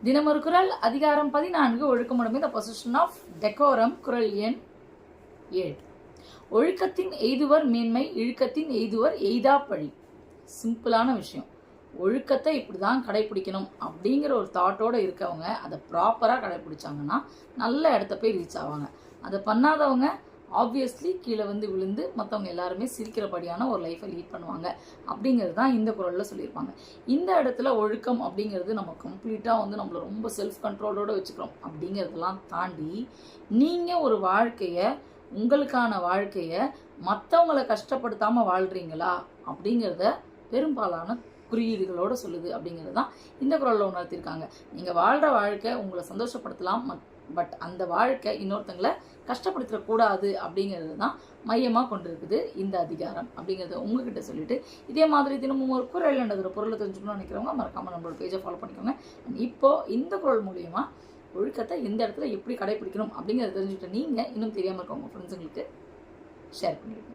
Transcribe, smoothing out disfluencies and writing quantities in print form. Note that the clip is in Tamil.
தினமொரு குறள் அதிகாரம் 14 ஒழுக்கமுடைமை த பொசிஷன் ஆஃப் டெக்கோரம். குறள் எண் 7. ஒழுக்கத்தின் எய்துவர் மேன்மை, இழுக்கத்தின் எய்துவர் எய்தா பழி. சிம்பிளான விஷயம். ஒழுக்கத்தை இப்படிதான் கடைபிடிக்கணும் அப்படிங்கிற ஒரு தாட்டோட இருக்கவங்க அதை ப்ராப்பராக கடைபிடிச்சாங்கன்னா நல்ல இடத்த போய் ரீச் ஆவாங்க. அதை பண்ணாதவங்க ஆப்வியஸ்லி கீழே விழுந்து மற்றவங்க எல்லாருமே சிரிக்கிறபடியான ஒரு லைஃப்பை லீட் பண்ணுவாங்க அப்படிங்கிறது தான் இந்த குறளில் சொல்லியிருப்பாங்க. இந்த இடத்துல ஒழுக்கம் அப்படிங்கிறது நம்ம கம்ப்ளீட்டாக நம்மளை ரொம்ப செல்ஃப் கண்ட்ரோலோடு வச்சுக்கிறோம் அப்படிங்கிறதெல்லாம் தாண்டி நீங்கள் ஒரு வாழ்க்கையை, உங்களுக்கான வாழ்க்கையை மற்றவங்களை கஷ்டப்படுத்தாமல் வாழ்கிறீங்களா அப்படிங்கிறத பெரும்பாலான குறியீடுகளோடு சொல்லுது அப்படிங்கிறது தான் இந்த குறளில் உணர்த்திருக்காங்க. நீங்கள் வாழ்கிற வாழ்க்கை உங்களை சந்தோஷப்படுத்தலாம், பட் அந்த வாழ்க்கை இன்னொருத்தங்களை கஷ்டப்படுத்தக்கூடாது அப்படிங்கிறது தான் மையமாக கொண்டிருக்குது இந்த அதிகாரம் அப்படிங்கிறத உங்ககிட்ட சொல்லிட்டு, இதே மாதிரி தினமும் ஒரு குறள் என்னது பொருளை தெரிஞ்சுக்கணும்னு நினைக்கிறவங்க மறக்காமல் நம்மளோட பேஜை ஃபாலோ பண்ணிக்கோங்க. இப்போது இந்த குறள் மூலியமாக ஒழுக்கத்தை எந்த இடத்துல எப்படி கடைபிடிக்கணும் அப்படிங்கிறத தெரிஞ்சுக்கிட்டு நீங்கள் இன்னும் தெரியாமல் இருக்க உங்கள் ஃப்ரெண்ட்ஸுங்களுக்கு ஷேர் பண்ணிடுங்க.